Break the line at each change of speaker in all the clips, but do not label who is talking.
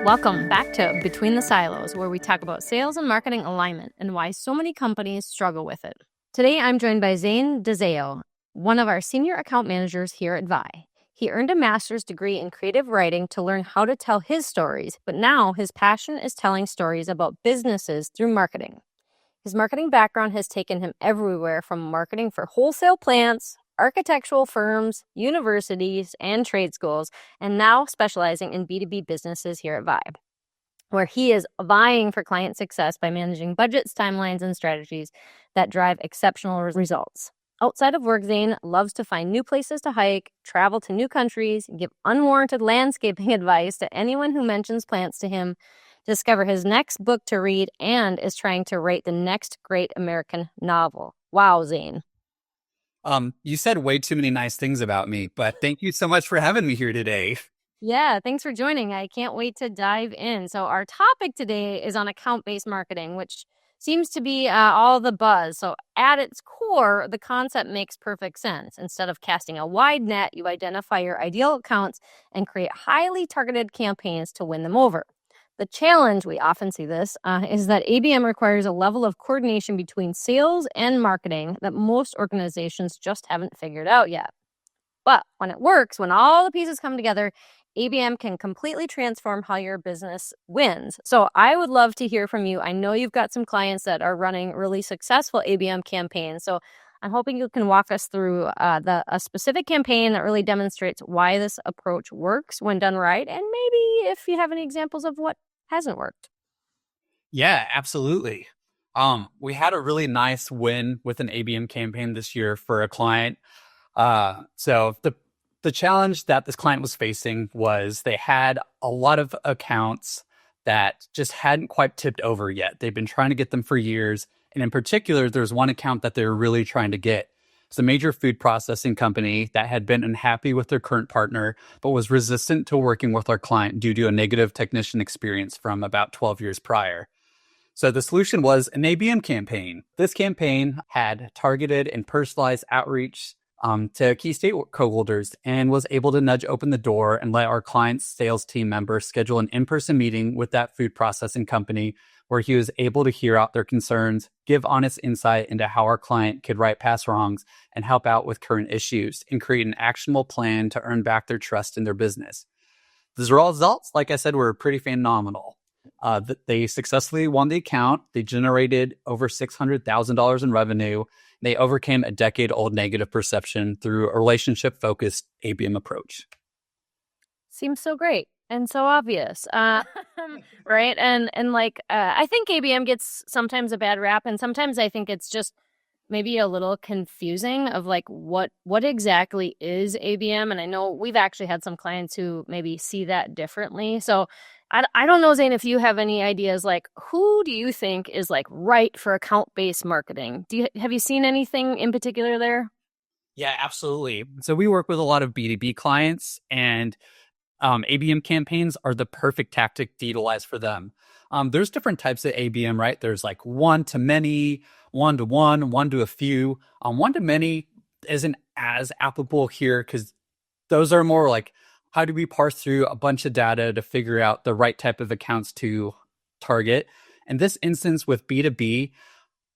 Welcome back to Between the Silos, where we talk about sales and marketing alignment and why so many companies struggle with it. Today, I'm joined by Zane DeZeeuw, one of our senior account managers here at Vi. He earned a master's degree in creative writing to learn how to tell his stories, but now his passion is telling stories about businesses through marketing. His marketing background has taken him everywhere, from marketing for wholesale plants, architectural firms, universities, and trade schools, and now specializing in B2B businesses here at Vibe, where he is vying for client success by managing budgets, timelines, and strategies that drive exceptional results. Outside of work, Zane loves to find new places to hike, travel to new countries, give unwarranted landscaping advice to anyone who mentions plants to him, discover his next book to read, and is trying to write the next great American novel. Wow, Zane.
You said way too many nice things about me, but thank you so much for having me here today.
Yeah, thanks for joining. I can't wait to dive in. So our topic today is on account-based marketing, which seems to be all the buzz. So at its core, the concept makes perfect sense. Instead of casting a wide net, you identify your ideal accounts and create highly targeted campaigns to win them over. The challenge, we often see this, is that ABM requires a level of coordination between sales and marketing that most organizations just haven't figured out yet. But when it works, when all the pieces come together, ABM can completely transform how your business wins. So I would love to hear from you. I know you've got some clients that are running really successful ABM campaigns. So I'm hoping you can walk us through a specific campaign that really demonstrates why this approach works when done right. And maybe if you have any examples of what hasn't worked.
Yeah, absolutely. We had a really nice win with an ABM campaign this year for a client. So the challenge that this client was facing was they had a lot of accounts that just hadn't quite tipped over yet. They've been trying to get them for years. And in particular, there's one account that they're really trying to get. It's a major food processing company that had been unhappy with their current partner, but was resistant to working with our client due to a negative technician experience from about 12 years prior. So the solution was an ABM campaign. This campaign had targeted and personalized outreach to key stakeholders and was able to nudge open the door and let our client's sales team member schedule an in-person meeting with that food processing company, where he was able to hear out their concerns, give honest insight into how our client could right past wrongs and help out with current issues, and create an actionable plan to earn back their trust in their business. The results, like I said, were pretty phenomenal. They successfully won the account. They generated over $600,000 in revenue. They overcame a decade-old negative perception through a relationship-focused ABM approach.
Seems so great and so obvious, right? And I think ABM gets sometimes a bad rap, and sometimes I think it's just maybe a little confusing of like what exactly is ABM. And I know we've actually had some clients who maybe see that differently. So I don't know, Zane, if you have any ideas, like who do you think is like right for account-based marketing? Have you seen anything in particular there?
Yeah, absolutely. So we work with a lot of B2B clients, and ABM campaigns are the perfect tactic to utilize for them. There's different types of ABM, right? There's like one to many, one to one, one to a few. One to many isn't as applicable here because those are more like, how do we parse through a bunch of data to figure out the right type of accounts to target? In this instance with B2B,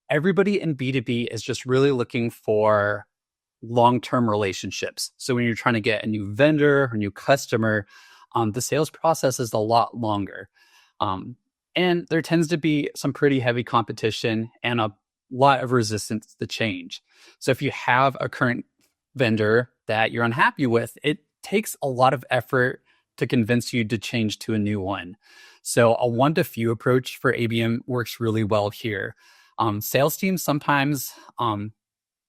everybody in B2B is just really looking for long-term relationships. So when you're trying to get a new vendor or new customer, the sales process is a lot longer. And there tends to be some pretty heavy competition and a lot of resistance to change. So if you have a current vendor that you're unhappy with, it takes a lot of effort to convince you to change to a new one. So a one to few approach for ABM works really well here. Sales teams sometimes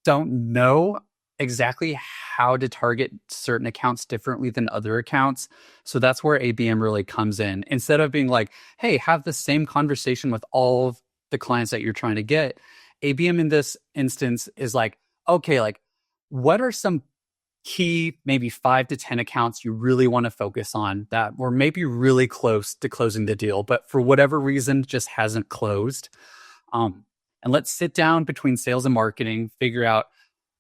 don't know exactly how to target certain accounts differently than other accounts. So that's where ABM really comes in. Instead of being like, hey, have the same conversation with all of the clients that you're trying to get, ABM in this instance is like, okay, like what are some key, maybe 5 to 10 accounts you really want to focus on that were maybe really close to closing the deal, but for whatever reason just hasn't closed. And let's sit down between sales and marketing, figure out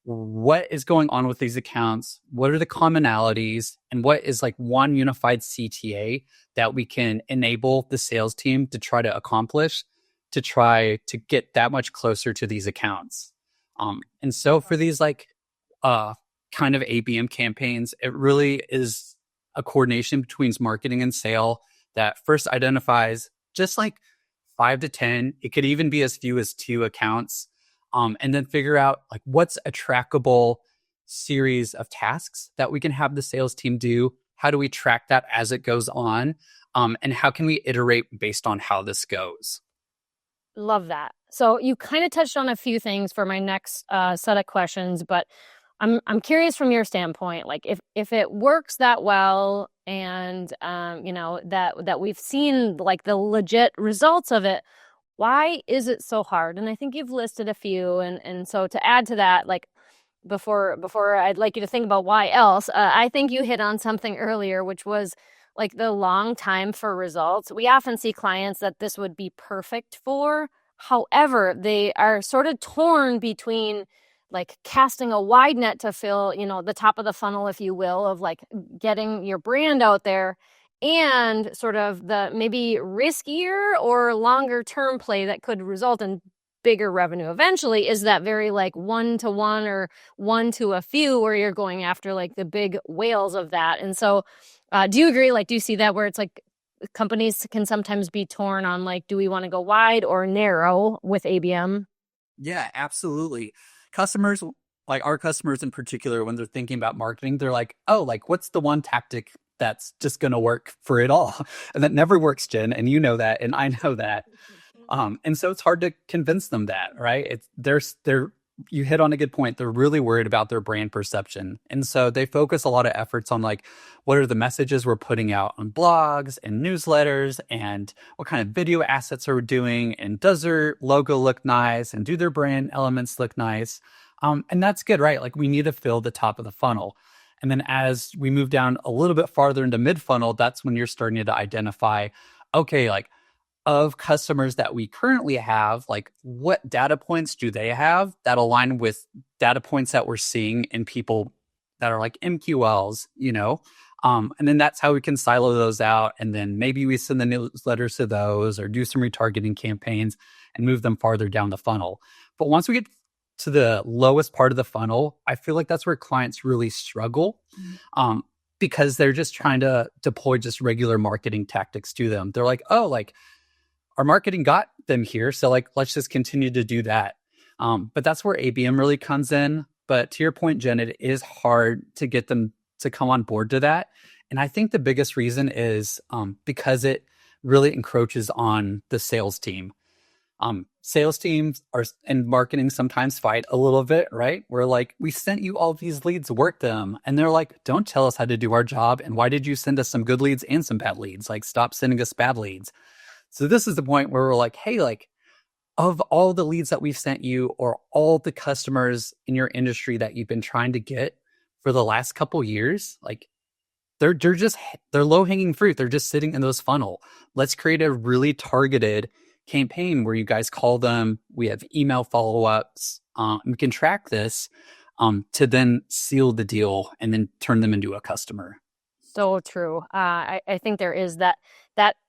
what is going on with these accounts, what are the commonalities, and what is like one unified CTA that we can enable the sales team to try to accomplish to try to get that much closer to these accounts. And so for these like kind of ABM campaigns, it really is a coordination between marketing and sale that first identifies just like 5 to 10. It could even be as few as 2 accounts. And then figure out like what's a trackable series of tasks that we can have the sales team do. How do we track that as it goes on? And how can we iterate based on how this goes?
Love that. So you kind of touched on a few things for my next set of questions, but I'm curious from your standpoint, like if it works that well and that we've seen like the legit results of it, why is it so hard? And I think you've listed a few. And so to add to that, like before I'd like you to think about why else, I think you hit on something earlier, which was like the long time for results. We often see clients that this would be perfect for. However, they are sort of torn between like casting a wide net to fill, the top of the funnel, if you will, of like getting your brand out there, and sort of the maybe riskier or longer term play that could result in bigger revenue eventually is that very like 1-to-1 or 1 to a few where you're going after like the big whales of that. And so do you agree? Like, do you see that where it's like companies can sometimes be torn on like, do we want to go wide or narrow with ABM?
Yeah, absolutely. Customers, like our customers in particular, when they're thinking about marketing, they're like, oh, like what's the one tactic that's just going to work for it all? And that never works, Jen. And you know that. And I know that. And so it's hard to convince them that, right? You hit on a good point. They're really worried about their brand perception. And so they focus a lot of efforts on like, what are the messages we're putting out on blogs and newsletters, and what kind of video assets are we doing? And does their logo look nice? And do their brand elements look nice? And that's good, right? Like we need to fill the top of the funnel. And then as we move down a little bit farther into mid funnel, that's when you're starting to identify, okay, like of customers that we currently have, like what data points do they have that align with data points that we're seeing in people that are like MQLs, and then that's how we can silo those out. And then maybe we send the newsletters to those or do some retargeting campaigns and move them farther down the funnel. But once we get to the lowest part of the funnel, I feel like that's where clients really struggle. Because they're just trying to deploy just regular marketing tactics to them. They're like, oh, like our marketing got them here. So like, let's just continue to do that. But that's where ABM really comes in. But to your point, Jen, it is hard to get them to come on board to that. And I think the biggest reason is because it really encroaches on the sales team. Sales teams and marketing sometimes fight a little bit, right? We're like, we sent you all these leads, work them. And they're like, don't tell us how to do our job. And why did you send us some good leads and some bad leads? Like, stop sending us bad leads. So this is the point where we're like, hey, like of all the leads that we've sent you or all the customers in your industry that you've been trying to get for the last couple years, like they're low hanging fruit. They're just sitting in those funnel. Let's create a really targeted campaign where you guys call them. We have email follow-ups. We can track this to then seal the deal and then turn them into a customer.
So true. I think there is that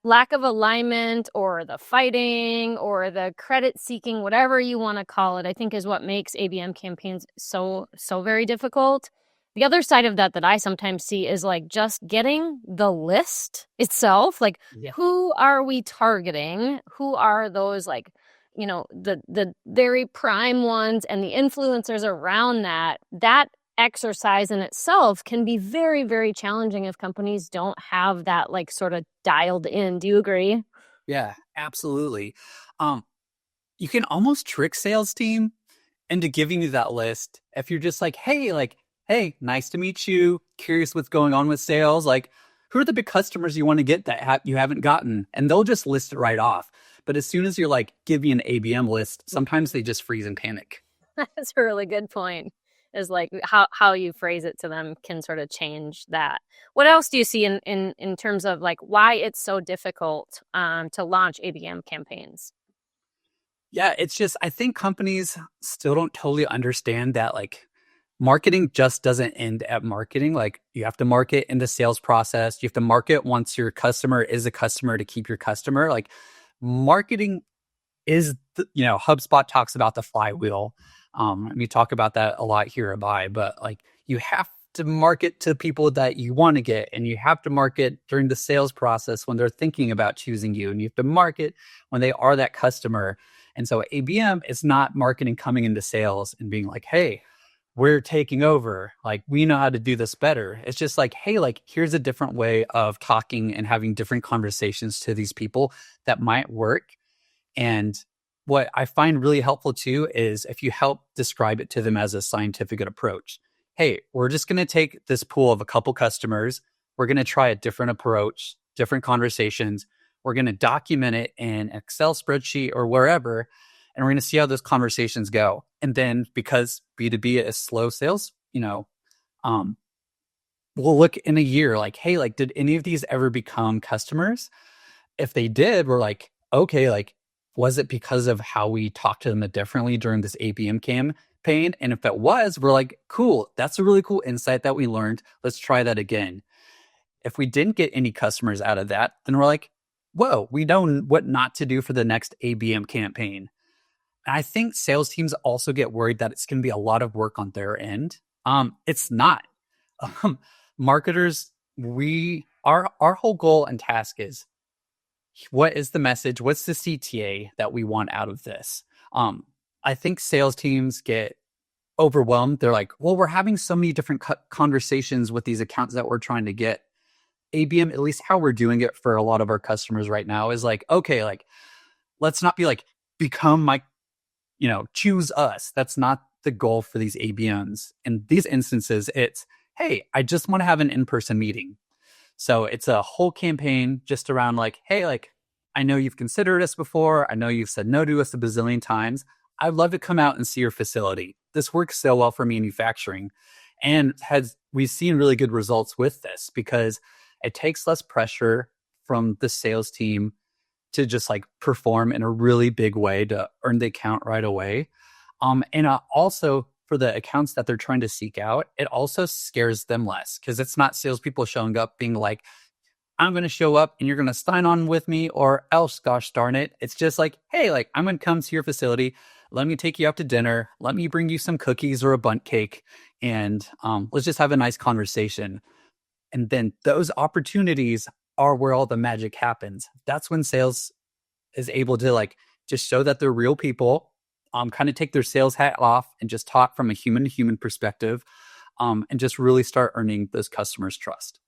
lack of alignment or the fighting or the credit seeking, whatever you want to call it, I think is what makes ABM campaigns so very difficult. The other side of that I sometimes see is like just getting the list itself. Like, Who are we targeting? Who are those like, the very prime ones and the influencers around that? That exercise in itself can be very, very challenging if companies don't have that like sort of dialed in. Do you agree?
Yeah, absolutely. You can almost trick sales team into giving you that list if you're just like, hey, nice to meet you. Curious what's going on with sales. Like, who are the big customers you want to get that you haven't gotten? And they'll just list it right off. But as soon as you're like, give me an ABM list, sometimes they just freeze and panic.
That's a really good point. Is like how you phrase it to them can sort of change that. What else do you see in terms of like why it's so difficult to launch ABM campaigns?
Yeah, it's just, I think companies still don't totally understand that like marketing just doesn't end at marketing. Like you have to market in the sales process. You have to market once your customer is a customer to keep your customer. Like marketing is, HubSpot talks about the flywheel. We talk about that a lot here at Buy, but like you have to market to people that you want to get, and you have to market during the sales process when they're thinking about choosing you, and you have to market when they are that customer. And so ABM is not marketing coming into sales and being like, hey, we're taking over. Like, we know how to do this better. It's just like, hey, like, here's a different way of talking and having different conversations to these people that might work. And what I find really helpful too is if you help describe it to them as a scientific approach. Hey, we're just going to take this pool of a couple customers. We're going to try a different approach, different conversations. We're going to document it in an Excel spreadsheet or wherever, and we're going to see how those conversations go. And then because B2B is slow sales, we'll look in a year like, hey, like, did any of these ever become customers? If they did, we're like, okay, like, was it because of how we talked to them differently during this ABM campaign? And if it was, we're like, cool, that's a really cool insight that we learned. Let's try that again. If we didn't get any customers out of that, then we're like, whoa, we know what not to do for the next ABM campaign. And I think sales teams also get worried that it's going to be a lot of work on their end. It's not. Marketers, our whole goal and task is, what is the message? What's the CTA that we want out of this? I think sales teams get overwhelmed. They're like, well, we're having so many different conversations with these accounts that we're trying to get. ABM, at least how we're doing it for a lot of our customers right now, is like, okay, like, let's not be like, become my, choose us. That's not the goal for these ABMs. In these instances, it's, hey, I just want to have an in-person meeting. So it's a whole campaign just around like, hey, like, I know you've considered us before. I know you've said no to us a bazillion times. I'd love to come out and see your facility. This works so well for manufacturing, and we've seen really good results with this because it takes less pressure from the sales team to just like perform in a really big way to earn the account right away. And also for the accounts that they're trying to seek out, it also scares them less because it's not salespeople showing up being like, I'm going to show up and you're going to sign on with me or else, gosh darn it. It's just like, hey, like, I'm going to come to your facility. Let me take you out to dinner. Let me bring you some cookies or a bundt cake. And let's just have a nice conversation. And then those opportunities are where all the magic happens. That's when sales is able to like just show that they're real people, kind of take their sales hat off and just talk from a human to human perspective, and just really start earning those customers' trust.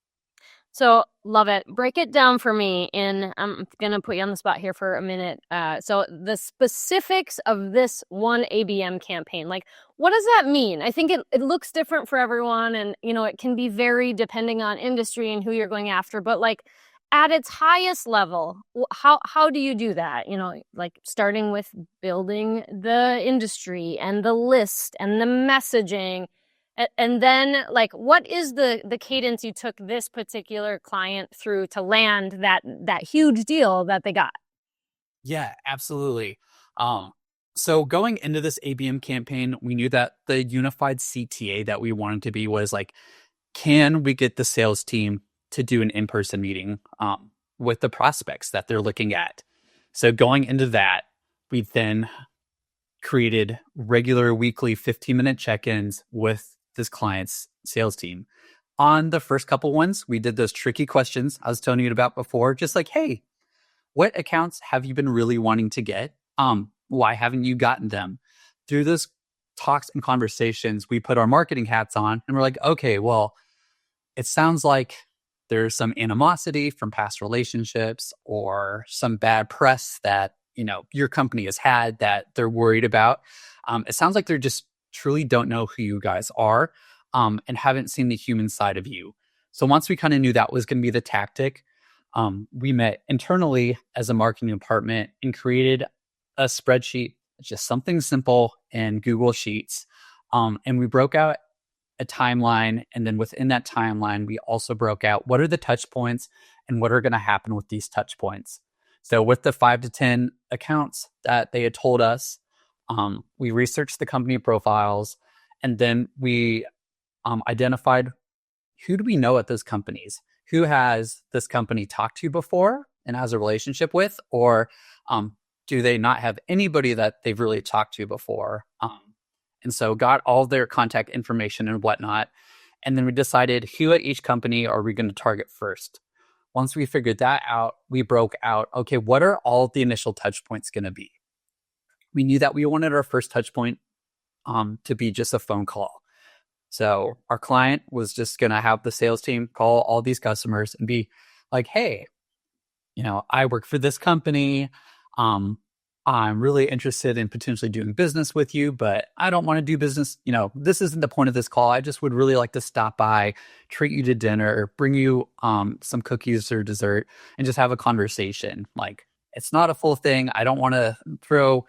So love it. Break it down for me. I'm going to put you on the spot here for a minute. So the specifics of this one ABM campaign, like, what does that mean? I think it looks different for everyone, and, it can be varied depending on industry and who you're going after. But like at its highest level, how do you do that? Like starting with building the industry and the list and the messaging. And then, like, what is the cadence you took this particular client through to land that huge deal that they got?
Yeah, absolutely. So going into this ABM campaign, we knew that the unified CTA that we wanted to be was like, can we get the sales team to do an in-person meeting with the prospects that they're looking at? So going into that, we then created regular weekly 15-minute check-ins with this client's sales team. On the first couple ones, we did those tricky questions I was telling you about before, just like, hey, what accounts have you been really wanting to get? Why haven't you gotten them? Through those talks and conversations, we put our marketing hats on and we're like, okay, well, it sounds like there's some animosity from past relationships or some bad press that, your company has had that they're worried about. It sounds like they're just truly don't know who you guys are, and haven't seen the human side of you. So once we kind of knew that was going to be the tactic, we met internally as a marketing department and created a spreadsheet, just something simple in Google Sheets. And we broke out a timeline. And then within that timeline, we also broke out what are the touch points and what are going to happen with these touch points. So with the 5 to 10 accounts that they had told us, we researched the company profiles And then we identified, who do we know at those companies? Who has this company talked to before and has a relationship with? Or do they not have anybody that they've really talked to before? And so got all their contact information and whatnot. And then we decided, who at each company are we going to target first? Once we figured that out, we broke out, okay, what are all the initial touch points going to be? We knew that we wanted our first touch point to be just a phone call. So our client was just going to have the sales team call all these customers and be like, hey, I work for this company. I'm really interested in potentially doing business with you, but I don't want to do business. This isn't the point of this call. I just would really like to stop by, treat you to dinner, bring you some cookies or dessert, and just have a conversation. Like, it's not a full thing. I don't want to throw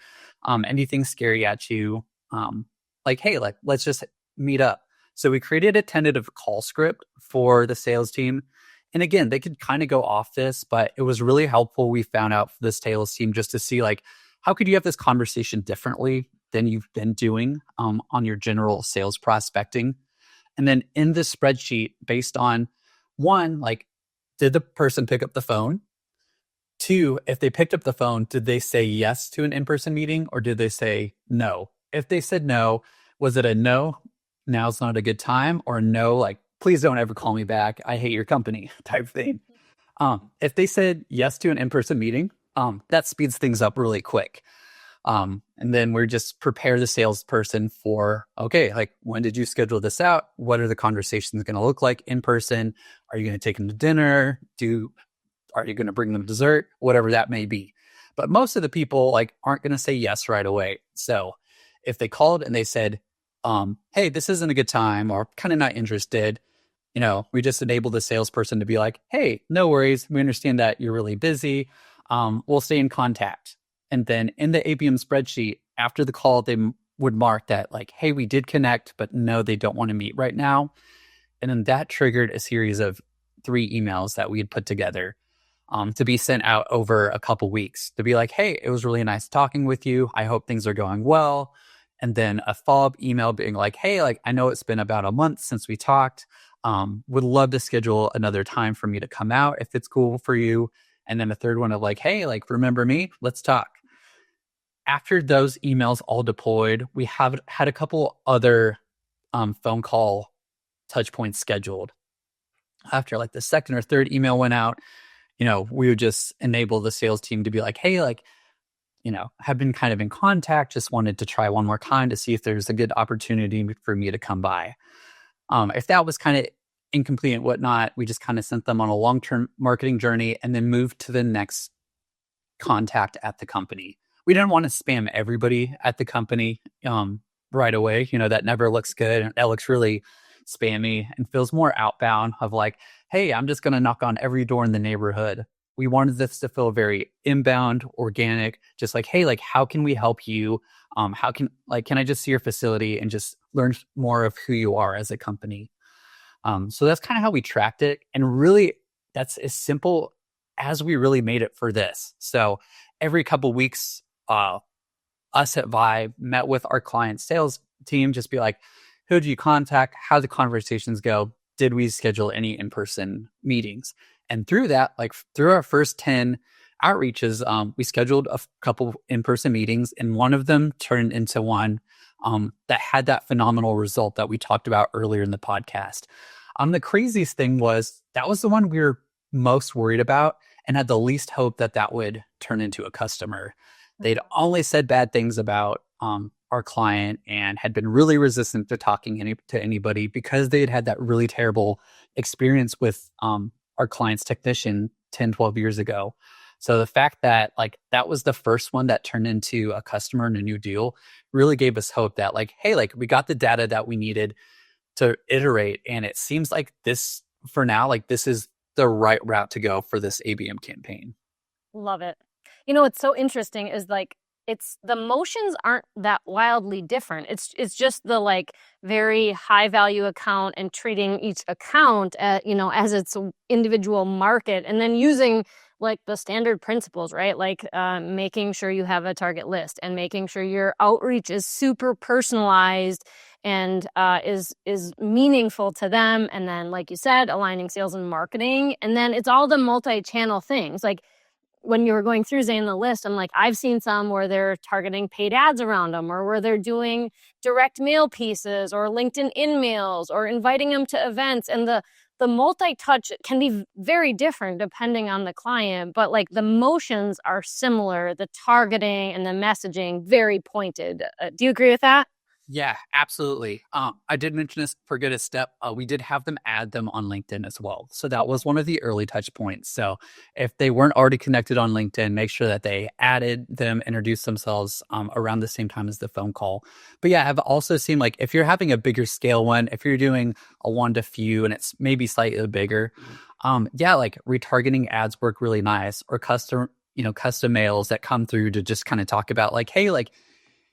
anything scary at you. Hey, let's just meet up. So we created a tentative call script for the sales team. And again, they could kind of go off this, but it was really helpful. We found out for the sales team just to see, how could you have this conversation differently than you've been doing on your general sales prospecting? And then in this spreadsheet, based on one, did the person pick up the phone? Two, if they picked up the phone, did they say yes to an in-person meeting or did they say no? If they said no, was it a no, now's not a good time, or no, please don't ever call me back, I hate your company type thing? If they said yes to an in-person meeting, that speeds things up really quick. And then we're just prepare the salesperson for, okay, when did you schedule this out? What are the conversations going to look like in person? Are you going to take them to dinner? Are you going to bring them dessert? Whatever that may be. But most of the people aren't going to say yes right away. So if they called and they said, hey, this isn't a good time, or kind of not interested, we just enable the salesperson to be like, hey, no worries. We understand that you're really busy. We'll stay in contact. And then in the ABM spreadsheet, after the call, they would mark that hey, we did connect, but no, they don't want to meet right now. And then that triggered a series of 3 emails that we had put together to be sent out over a couple weeks to be like, hey, it was really nice talking with you. I hope things are going well. And then a follow-up email being like, hey, I know it's been about a month since we talked. Would love to schedule another time for me to come out if it's cool for you. And then a third one of hey, remember me? Let's talk. After those emails all deployed, we have had a couple other phone call touch points scheduled. After the second or third email went out, we would just enable the sales team to be like, hey, have been kind of in contact, just wanted to try one more time to see if there's a good opportunity for me to come by. If that was kind of incomplete and whatnot, we just kind of sent them on a long-term marketing journey and then moved to the next contact at the company. We didn't want to spam everybody at the company right away. That never looks good. That looks really spammy and feels more outbound of hey, I'm just going to knock on every door in the neighborhood. We wanted this to feel very inbound, organic, just hey, how can we help you? How can I just see your facility and just learn more of who you are as a company? So that's kind of how we tracked it. And really, that's as simple as we really made it for this. So every couple weeks, us at Vibe met with our client sales team, just be like, who do you contact? How the conversations go? Did we schedule any in-person meetings? And through that, through our first 10 outreaches, we scheduled a couple in-person meetings, and one of them turned into one that had that phenomenal result that we talked about earlier in the podcast. The craziest thing was that was the one we were most worried about and had the least hope that would turn into a customer. They'd only said bad things about our client and had been really resistant to talking to anybody because they had that really terrible experience with our client's technician 10, 12 years ago. So the fact that that was the first one that turned into a customer and a new deal really gave us hope that hey, we got the data that we needed to iterate. And it seems like this, for now, this is the right route to go for this ABM campaign.
Love it. What's so interesting is it's the motions aren't that wildly different. It's just the very high value account and treating each account as its individual market, and then using like the standard principles, right? Like making sure you have a target list and making sure your outreach is super personalized and is meaningful to them. And then, like you said, aligning sales and marketing. And then it's all the multi-channel things. Like when you were going through, Zane, the list, I'm like, I've seen some where they're targeting paid ads around them, or where they're doing direct mail pieces or LinkedIn in-mails or inviting them to events. And the multi-touch can be very different depending on the client, but like the motions are similar, the targeting and the messaging very pointed. Do you agree with that?
Yeah, absolutely. I did mention this, forget a step. We did have them add them on LinkedIn as well. So that was one of the early touch points. So if they weren't already connected on LinkedIn, make sure that they added them, introduced themselves around the same time as the phone call. But yeah, I've also seen like if you're having a bigger scale one, if you're doing a one to few and it's maybe slightly bigger, yeah, like retargeting ads work really nice, or custom mails that come through to just kind of talk about like, hey, like,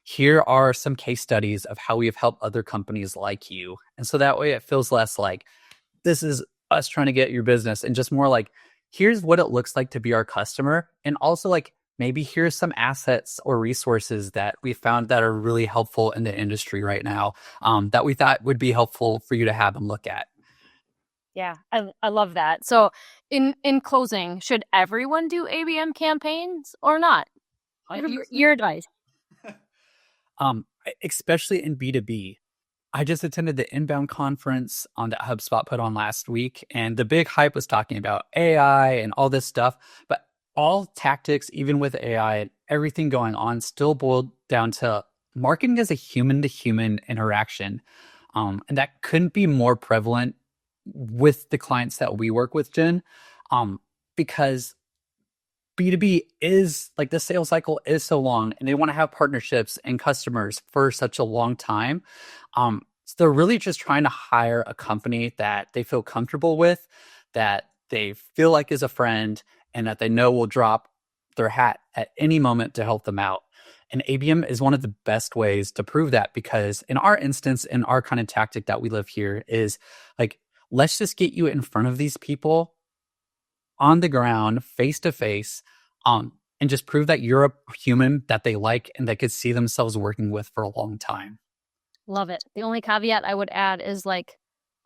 here are some case studies of how we have helped other companies like you. And so that way it feels less like this is us trying to get your business and just more like, here's what it looks like to be our customer. And also like, maybe here's some assets or resources that we found that are really helpful in the industry right now, that we thought would be helpful for you to have and look at.
Yeah, I love that. So in closing, should everyone do ABM campaigns or not? Your advice.
Especially in B2B. I just attended the Inbound conference that HubSpot put on last week, and the big hype was talking about AI and all this stuff. But all tactics, even with AI and everything going on, still boiled down to marketing as a human to human interaction. And that couldn't be more prevalent with the clients that we work with, Jen, because B2B is like the sales cycle is so long and they want to have partnerships and customers for such a long time. So they're really just trying to hire a company that they feel comfortable with, that they feel like is a friend, and that they know will drop their hat at any moment to help them out. And ABM is one of the best ways to prove that, because in our instance, in our kind of tactic that we live here is like, let's just get you in front of these people on the ground, face to face, and just prove that you're a human that they like and they could see themselves working with for a long time.
Love it. The only caveat I would add is like,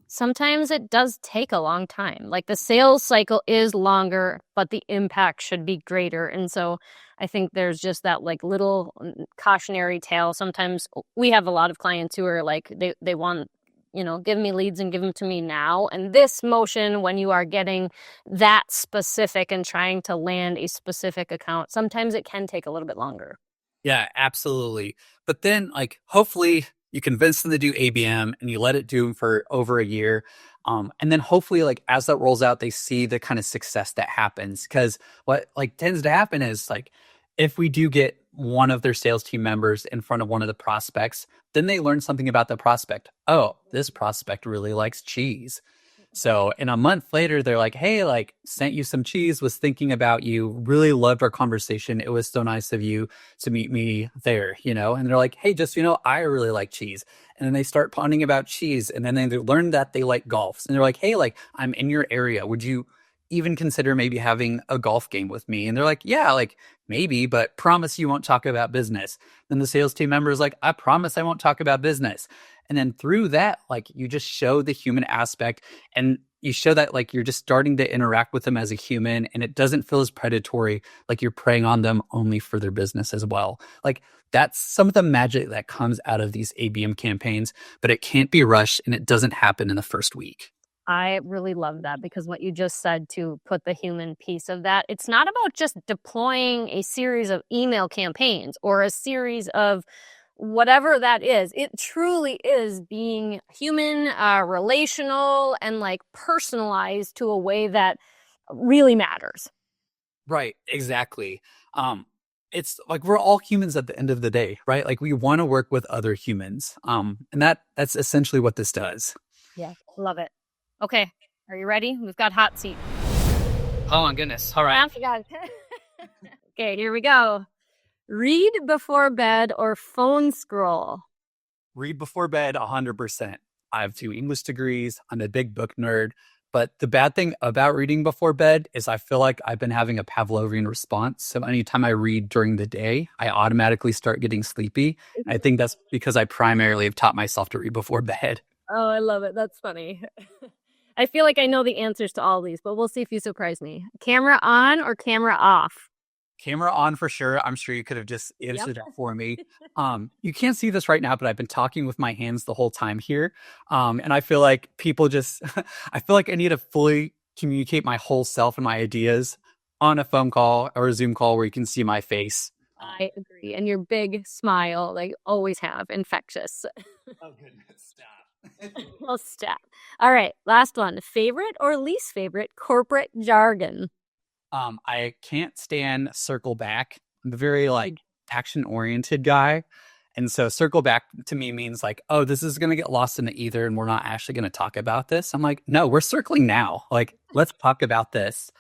sometimes it does take a long time. Like the sales cycle is longer, but the impact should be greater. And so I think there's just that like little cautionary tale. Sometimes we have a lot of clients who are like, they want, give me leads and give them to me now. And this motion, when you are getting that specific and trying to land a specific account, sometimes it can take a little bit longer.
Yeah, absolutely. But then like, hopefully you convince them to do ABM and you let it do for over a year. And then hopefully like as that rolls out, they see the kind of success that happens. Because what like tends to happen is like, if we do get one of their sales team members in front of one of the prospects, then they learn something about the prospect. Oh, this prospect really likes cheese. So in a month later, they're like, hey, like sent you some cheese, was thinking about you, really loved our conversation. It was so nice of you to meet me there, and they're like, hey, just, I really like cheese. And then they start ponding about cheese. And then they learn that they like golf. And they're like, hey, like I'm in your area. Would you even consider maybe having a golf game with me? And they're like, yeah, like maybe, but promise you won't talk about business. Then the sales team member is like, I promise I won't talk about business. And then through that, like you just show the human aspect, and you show that like you're just starting to interact with them as a human, and it doesn't feel as predatory, like you're preying on them only for their business as well. Like that's some of the magic that comes out of these ABM campaigns, but it can't be rushed and it doesn't happen in the first week.
I really love that, because what you just said, to put the human piece of that, it's not about just deploying a series of email campaigns or a series of whatever that is. It truly is being human, relational, and like personalized to a way that really matters.
Right, exactly. It's like we're all humans at the end of the day, right? Like we want to work with other humans. And that's essentially what this does.
Yeah, love it. Okay, are you ready? We've got hot seat.
Oh my goodness. All right.
I forgot. Okay, here we go. Read before bed or phone scroll?
Read before bed 100%. I have 2 English degrees. I'm a big book nerd. But the bad thing about reading before bed is I feel like I've been having a Pavlovian response. So anytime I read during the day, I automatically start getting sleepy. I think that's because I primarily have taught myself to read before bed.
Oh, I love it. That's funny. I feel like I know the answers to all these, but we'll see if you surprise me. Camera on or camera off?
Camera on for sure. I'm sure you could have just answered
Yep.
that for me. You can't see this right now, but I've been talking with my hands the whole time here. And I feel like people just, I feel like I need to fully communicate my whole self and my ideas on a phone call or a Zoom call where you can see my face.
I agree. And your big smile, like always have, infectious.
Oh, goodness. Stop.
Well, stop. All right. Last one. Favorite or least favorite corporate jargon?
I can't stand circle back. I'm a very like action oriented guy. And so circle back to me means like, oh, this is going to get lost in the ether and we're not actually going to talk about this. I'm like, no, we're circling now. Like, let's talk about this.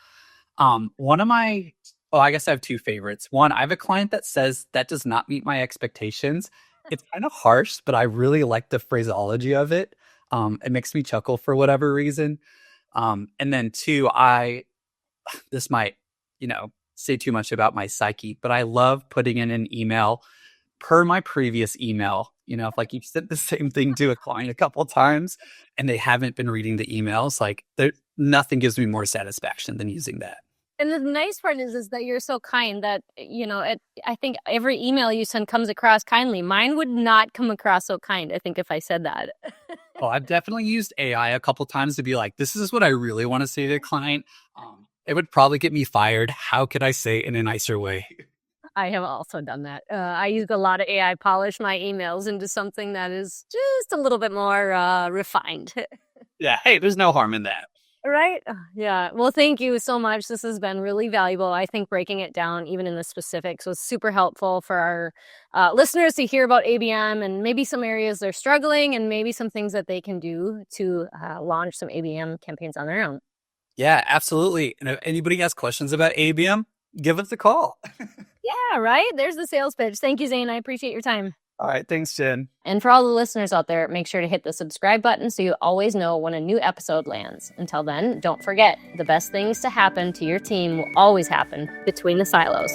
One of my, well, I guess I have two favorites. One, I have a client that says that does not meet my expectations. It's kind of harsh, but I really like the phraseology of it. It makes me chuckle for whatever reason. And then two, this might, say too much about my psyche, but I love putting in an email per my previous email. If like you've sent the same thing to a client a couple times and they haven't been reading the emails, like nothing gives me more satisfaction than using that.
And the nice part is that you're so kind that, I think every email you send comes across kindly. Mine would not come across so kind, I think, if I said that.
Oh, I've definitely used AI a couple times to be like, this is what I really want to say to the client. It would probably get me fired. How could I say it in a nicer way?
I have also done that. I used a lot of AI, polish my emails into something that is just a little bit more refined.
Yeah. Hey, there's no harm in that.
Right? Yeah. Well, thank you so much. This has been really valuable. I think breaking it down, even in the specifics, was super helpful for our listeners to hear about ABM and maybe some areas they're struggling and maybe some things that they can do to launch some ABM campaigns on their own.
Yeah, absolutely. And if anybody has questions about ABM, give us a call.
Yeah, right? There's the sales pitch. Thank you, Zane. I appreciate your time.
All right. Thanks, Jen.
And for all the listeners out there, make sure to hit the subscribe button so you always know when a new episode lands. Until then, don't forget, the best things to happen to your team will always happen between the silos.